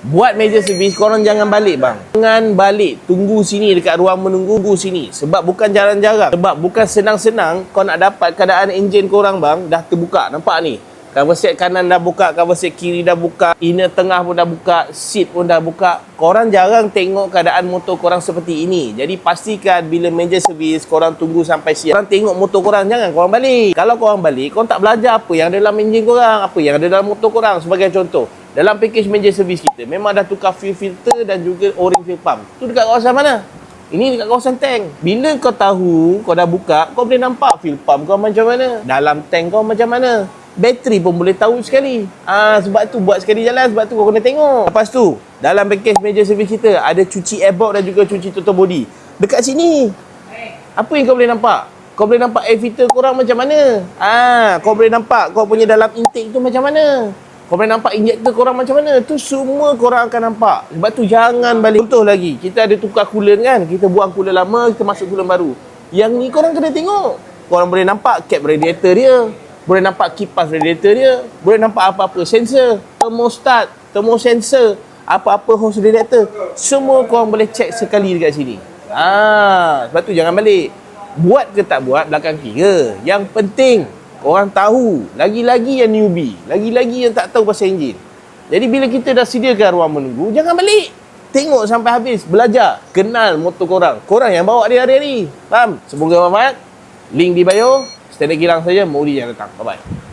Buat meja servis, korang jangan balik bang. Jangan balik. Tunggu sini dekat ruang menunggu sini. Sebab bukan jarang-jarang. Sebab bukan senang-senang kau nak dapat keadaan enjin korang bang dah terbuka. Nampak ni? Cover set kanan dah buka, cover set kiri dah buka, inner tengah pun dah buka, seat pun dah buka. Korang jarang tengok keadaan motor korang seperti ini. Jadi pastikan bila meja servis korang tunggu sampai siap. Korang tengok motor korang, jangan korang balik. Kalau korang balik, korang tak belajar apa yang ada dalam enjin korang, apa yang ada dalam motor korang. Sebagai contoh, dalam package meja servis kita memang dah tukar fuel filter dan juga o-ring fuel pump. Tu dekat kawasan mana? Ini dekat kawasan tank. Bila kau tahu, kau dah buka, kau boleh nampak fuel pump kau macam mana, dalam tank kau macam mana. Bateri pun boleh tahu sekali. Sebab tu buat sekali jalan, sebab tu kau kena tengok. Lepas tu, dalam package meja servis kita ada cuci airbox dan juga cuci total body. Dekat sini. Apa yang kau boleh nampak? Kau boleh nampak air filter korang macam mana? Kau boleh nampak kau punya dalam intake tu macam mana? Kau boleh nampak injektor korang macam mana? Tu semua korang akan nampak. Sebab tu jangan balik. Contoh lagi, kita ada tukar coolant kan? Kita buang coolant lama, kita masuk coolant baru. Yang ni korang kena tengok. Korang boleh nampak cap radiator dia. Boleh nampak kipas radiator dia. Boleh nampak apa-apa sensor, thermostat, thermosensor, apa-apa hose radiator. Semua korang boleh check sekali dekat sini. Sebab tu jangan balik. Buat ke tak buat belakang kira. Yang penting korang tahu. Lagi-lagi yang newbie, lagi-lagi yang tak tahu pasal enjin. Jadi bila kita dah sediakan ruang menunggu, jangan balik. Tengok sampai habis, belajar, kenal motor korang. Korang yang bawa dia hari-hari. Faham? Semoga bermanfaat. Link di bio. Stand kilang saja, Maudi yang datang. Bye-bye.